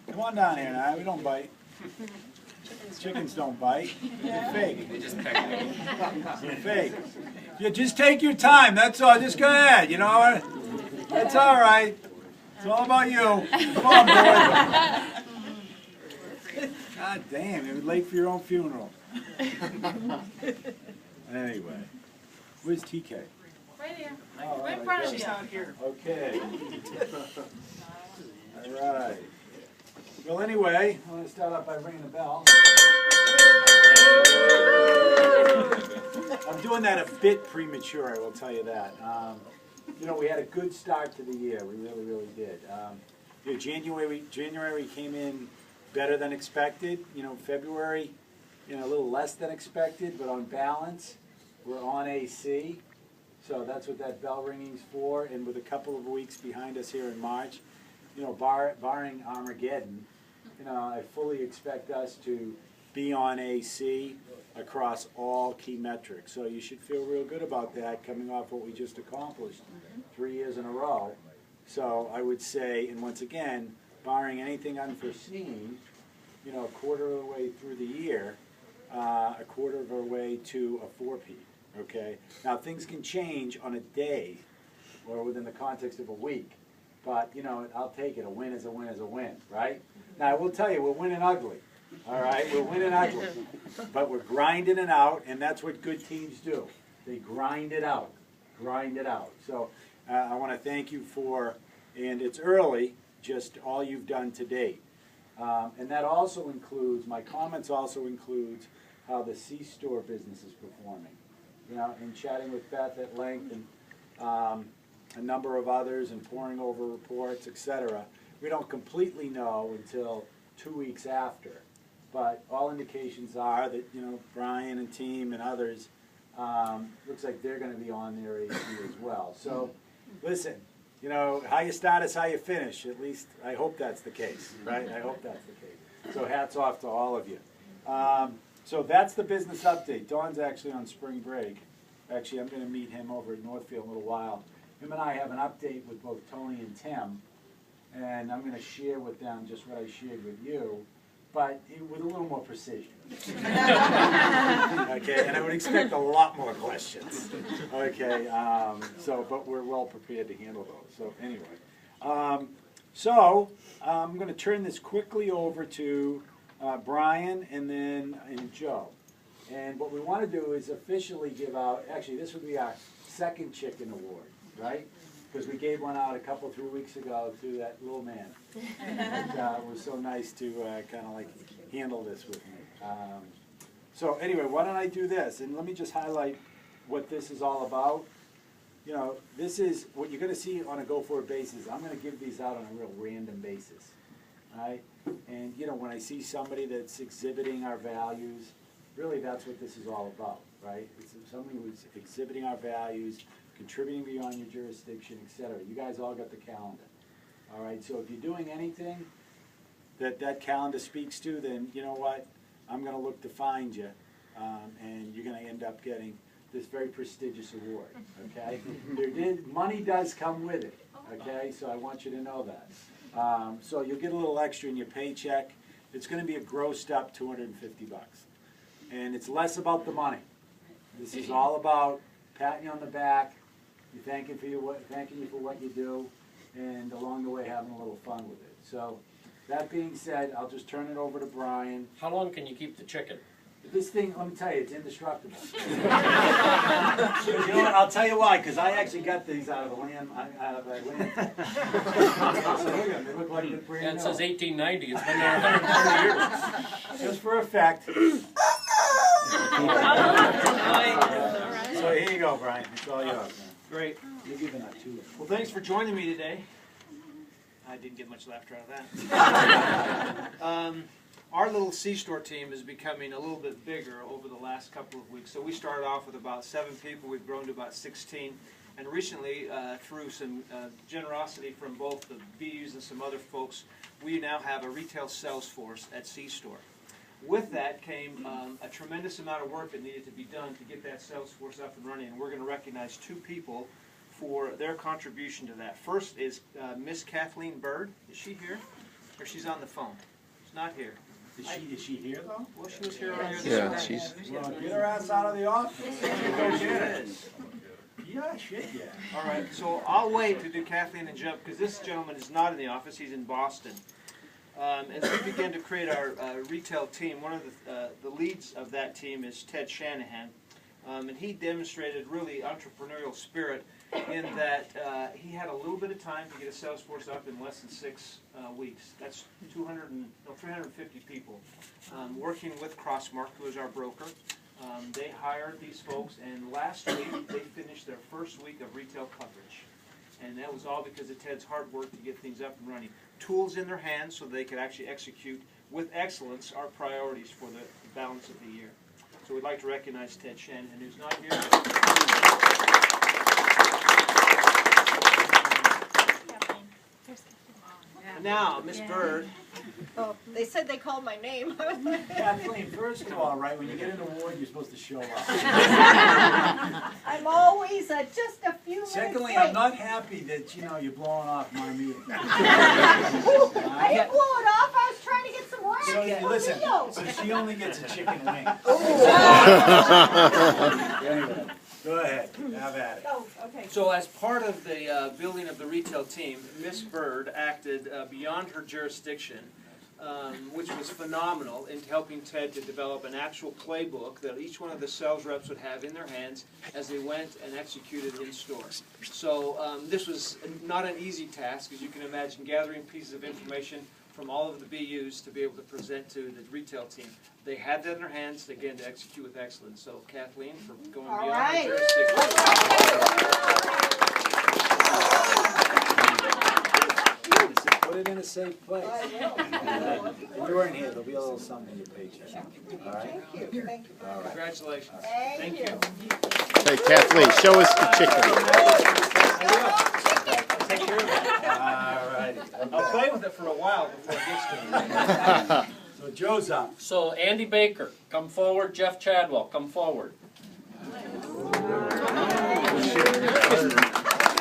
Come on down here now. We don't bite. Chickens don't bite. They're fake. They just peck me. They're fake. You just take your time. That's all. Just go ahead. You know, it's all right. It's all about you. Come on, boy. God damn, you were late for your own funeral. Anyway, where's TK? Right here. Oh, Right in front of good. you. Out here. Okay. All right. Well, anyway, I want to start off by ringing the bell. I'm doing that a bit premature, I will tell you that. You know, we had a good start to the year. We really, really did. You know, January came in better than expected. You know, February, you know, a little less than expected, but on balance, we're on AC. So that's what that bell ringing's for. And with a couple of weeks behind us here in March, you know, barring Armageddon, you know, I fully expect us to be on AC across all key metrics. So you should feel real good about that coming off what we just accomplished 3 years in a row. So I would say, and once again, barring anything unforeseen, you know, a quarter of the way through the year, a quarter of our way to a 4P, okay? Now things can change on a day or within the context of a week. But, you know, I'll take it. A win is a win is a win, right? Now, I will tell you, we're winning ugly, all right? We're winning ugly. But we're grinding it out, and that's what good teams do. They grind it out, grind it out. So I want to thank you for, and it's early, just all you've done to date. And that also includes, my comments also includes how the C-Store business is performing. You know, in chatting with Beth at length and a number of others and poring over reports, etc. We don't completely know until 2 weeks after, but all indications are that, you know, Brian and team and others, looks like they're going to be on their AC as well. So, listen, you know, how you start is how you finish. At least I hope that's the case, right? I hope that's the case. So hats off to all of you. So that's the business update. Don's actually on spring break. Actually, I'm going to meet him over at Northfield in a little while. Him and I have an update with both Tony and Tim, and I'm going to share with them just what I shared with you, but with a little more precision. Okay, and I would expect a lot more questions. Okay, but we're well prepared to handle those. So anyway, I'm going to turn this quickly over to Brian and Joe. And what we want to do is officially give out, actually this would be our second chicken award. Right? Because we gave one out 3 weeks ago to that little man. It was so nice to kind of like handle this with me. So anyway, why don't I do this? And let me just highlight what this is all about. You know, this is what you're going to see on a go-forward basis. I'm going to give these out on a real random basis. All right? And, you know, when I see somebody that's exhibiting our values, really that's what this is all about, right? It's somebody who's exhibiting our values, contributing beyond your jurisdiction, etc. You guys all got the calendar. All right, so if you're doing anything that calendar speaks to, then you know what? I'm going to look to find you, and you're going to end up getting this very prestigious award, okay? Money does come with it, okay? So I want you to know that. So you'll get a little extra in your paycheck. It's going to be a grossed up $250. And it's less about the money. This is all about patting you on the back, thanking you for what you do, and along the way having a little fun with it. So, that being said, I'll just turn it over to Brian. How long can you keep the chicken? This thing, let me tell you, it's indestructible. You know what? I'll tell you why. Because I actually got these out of the land. So they look like they're brand new. And it says 1890. It's been there 140 years. Just for effect. So here you go, Brian. It's all yours, man. Great. You're giving that to us. Well, thanks for joining me today. I didn't get much laughter out of that. Our little C-Store team is becoming a little bit bigger over the last couple of weeks. So we started off with about 7 people. We've grown to about 16. And recently, through some generosity from both the BUs and some other folks, we now have a retail sales force at C-Store. With that came a tremendous amount of work that needed to be done to get that sales force up and running. And we're going to recognize 2 people for their contribution to that. First is Miss Kathleen Bird. Is she here? or she's on the phone. She's not here. Is she here though? Well, she was here earlier this Yeah, morning. she's. Well, get her ass out of the office. There she is. Yeah, shit, yeah. All right, so I'll wait to do Kathleen and Jeff, because this gentleman is not in the office, he's in Boston. As we begin to create our retail team, one of the leads of that team is Ted Shanahan. And he demonstrated really entrepreneurial spirit in that he had a little bit of time to get a sales force up in less than 6 weeks. That's 350 people. Working with Crossmark, who is our broker. They hired these folks, and last week they finished their first week of retail coverage. And that was all because of Ted's hard work to get things up and running. Tools in their hands so they could actually execute with excellence our priorities for the balance of the year. So we'd like to recognize Ted Shanahan, who's not here. And now, Miss Bird. Oh, they said they called my name. Kathleen, first of all, right, when you get an award, you're supposed to show up. I'm always just a few minutes Secondly, late. I'm not happy that, you're blowing off my meeting. I didn't blow it off. I was trying to get some racks for Listen, Leo. so she only gets a chicken wing. Anyway, go ahead, have at it. Oh, okay. So as part of the building of the retail team, Miss Bird acted beyond her jurisdiction, which was phenomenal in helping Ted to develop an actual playbook that each one of the sales reps would have in their hands as they went and executed in store. So this was not an easy task, as you can imagine, gathering pieces of information from all of the BUs to be able to present to the retail team. They had that in their hands, again, to execute with excellence. So Kathleen, for going All beyond right. her jurisdiction. Put it in a safe place. You weren't here, there'll be a little something in your paycheck. All right? Thank you. Thank you. All right. Congratulations. Thank you. Hey, Kathleen, show us the chicken. Take care of it. All righty. I'll play with it for a while before it gets to me. So Joe's up. So Andy Baker, come forward. Jeff Chadwell, come forward. I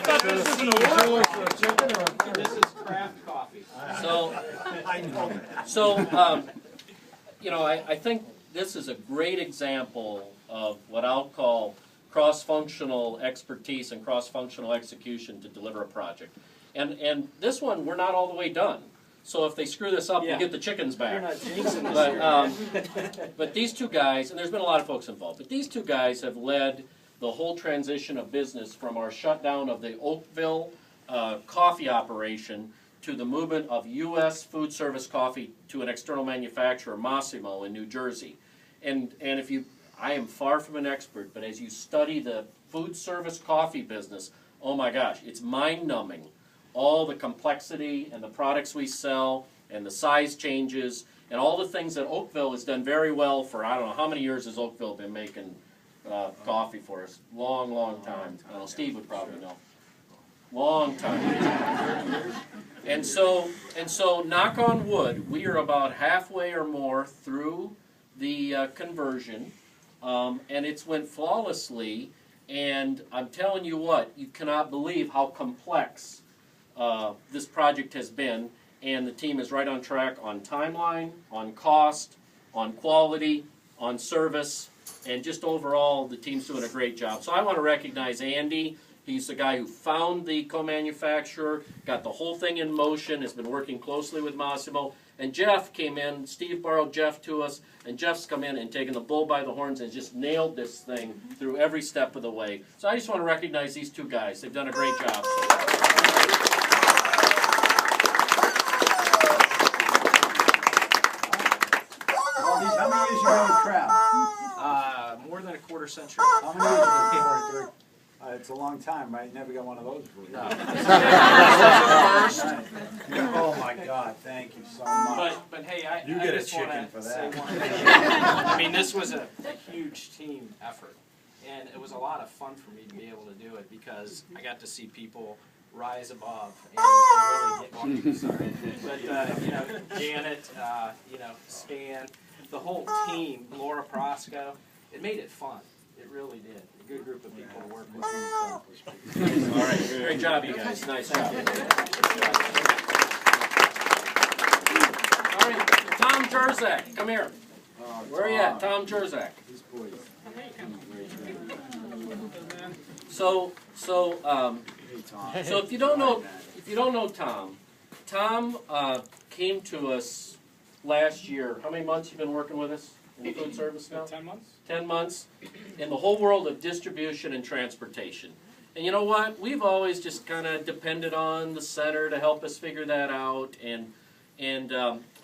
thought this was an award. This is craft coffee. So, I know. I think this is a great example of what I'll call cross-functional expertise and cross-functional execution to deliver a project. And this one, we're not all the way done. So if they screw this up, Yeah. we get the chickens back. You're not jinxing this here. But these two guys, and there's been a lot of folks involved, but these two guys have led the whole transition of business from our shutdown of the Oakville coffee operation to the movement of U.S. food service coffee to an external manufacturer, Massimo, in New Jersey. And if you, I am far from an expert, but as you study the food service coffee business, oh my gosh, it's mind-numbing. All the complexity and the products we sell and the size changes and all the things that Oakville has done very well for, I don't know, how many years has Oakville been making coffee for us? Long, long time. I don't know, Steve would probably know. Long time. And so, knock on wood, we are about halfway or more through the conversion, and it's went flawlessly, and I'm telling you what, you cannot believe how complex this project has been, and the team is right on track on timeline, on cost, on quality, on service, and just overall the team's doing a great job. So I want to recognize Andy. He's the guy who found the co-manufacturer, got the whole thing in motion, has been working closely with Massimo. And Jeff came in, Steve borrowed Jeff to us, and Jeff's come in and taken the bull by the horns and just nailed this thing through every step of the way. So I just want to recognize these two guys. They've done a great job. How many years you been with Kraft? More than a quarter century. How many years have you been with Kraft? It's a long time, right? Never got one of those before. No. Oh my God, thank you so much. But hey, I You get a just wanna chicken for say that. one thing. I mean, this was a huge team effort, and it was a lot of fun for me to be able to do it because I got to see people rise above and really get one. Sorry, but Janet, Stan, the whole team, Laura Prosco, it made it fun. It really did. A good group of people to work with. All right, great job, you guys. Nice job. Tom Jerzak, come here. Where are you at, Tom Jerzak? This boy's. So, Hey, Tom. So if you don't know Tom, Tom came to us last year. How many months you been working with us in food service now? 10 months? 10 months in the whole world of distribution and transportation. And you know what? We've always just kind of depended on the center to help us figure that out. And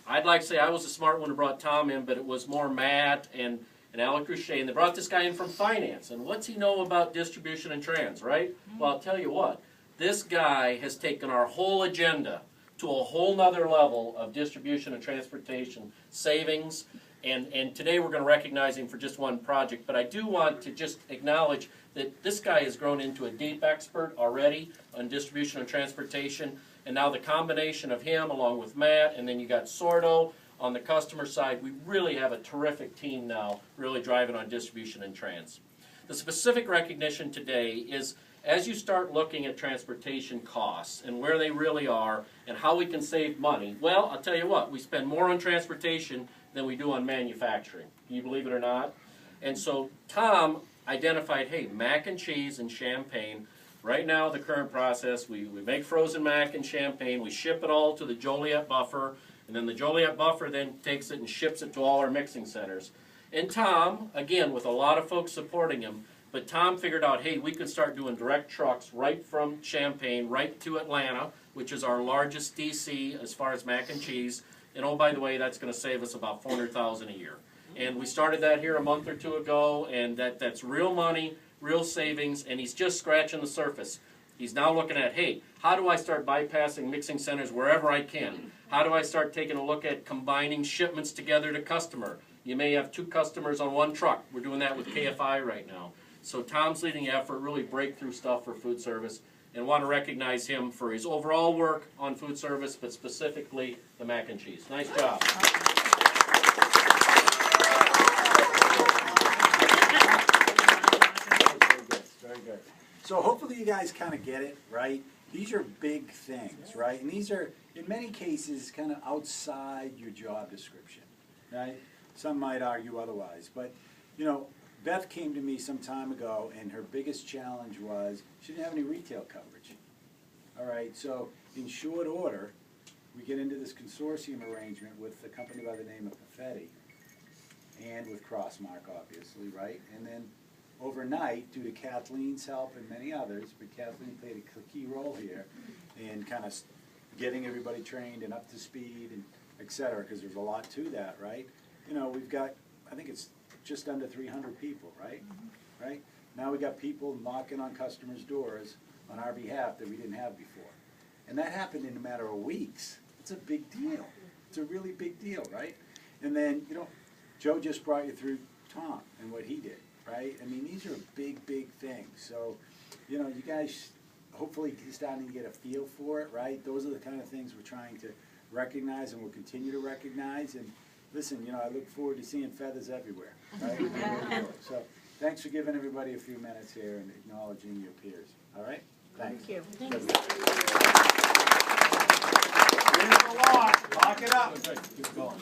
I'd like to say I was the smart one who brought Tom in, but it was more Matt and Alec Cruchet. And they brought this guy in from finance. And what's he know about distribution and trans, right? Well, I'll tell you what. This guy has taken our whole agenda to a whole nother level of distribution and transportation savings. And today we're going to recognize him for just one project. But I do want to just acknowledge that this guy has grown into a deep expert already on distribution and transportation. And now the combination of him along with Matt, and then you got Sordo on the customer side, we really have a terrific team now really driving on distribution and trans. The specific recognition today is as you start looking at transportation costs and where they really are and how we can save money, well, I'll tell you what, we spend more on transportation than we do on manufacturing. Can you believe it or not? And so Tom identified, hey, mac and cheese and champagne. Right now, the current process, we make frozen mac and champagne, we ship it all to the Joliet buffer, and then the Joliet buffer then takes it and ships it to all our mixing centers. And Tom, again, with a lot of folks supporting him, but Tom figured out, hey, we could start doing direct trucks right from Champaign right to Atlanta, which is our largest DC as far as mac and cheese. And oh, by the way, that's going to save us about $400,000 a year. And we started that here a month or two ago, and that's real money, real savings, and he's just scratching the surface. He's now looking at, hey, how do I start bypassing mixing centers wherever I can? How do I start taking a look at combining shipments together to customer? You may have 2 customers on one truck. We're doing that with KFI right now. So Tom's leading the effort, really breakthrough stuff for food service, and want to recognize him for his overall work on food service, but specifically the mac and cheese. Nice job. Very good. So hopefully you guys kind of get it, right? These are big things, right? And these are, in many cases, kind of outside your job description, right? Some might argue otherwise, but, you know, Beth came to me some time ago, and her biggest challenge was she didn't have any retail coverage. All right, so in short order, we get into this consortium arrangement with a company by the name of Perfetti, and with Crossmark, obviously, right? And then overnight, due to Kathleen's help and many others, but Kathleen played a key role here in kind of getting everybody trained and up to speed and et cetera, because there's a lot to that, right? You know, we've got, I think it's just under 300 people, right? Right? Now we got people knocking on customers' doors on our behalf that we didn't have before. And that happened in a matter of weeks. It's a big deal. It's a really big deal, right? And then, you know, Joe just brought you through Tom and what he did, right? I mean, these are big, big things. So, you know, you guys hopefully starting to get a feel for it, right? Those are the kind of things we're trying to recognize and we'll continue to recognize. And listen, you know, I look forward to seeing feathers everywhere, right? So thanks for giving everybody a few minutes here and acknowledging your peers. All right? Thanks. Thank you. Here's the lot. Lock it up. Keep going.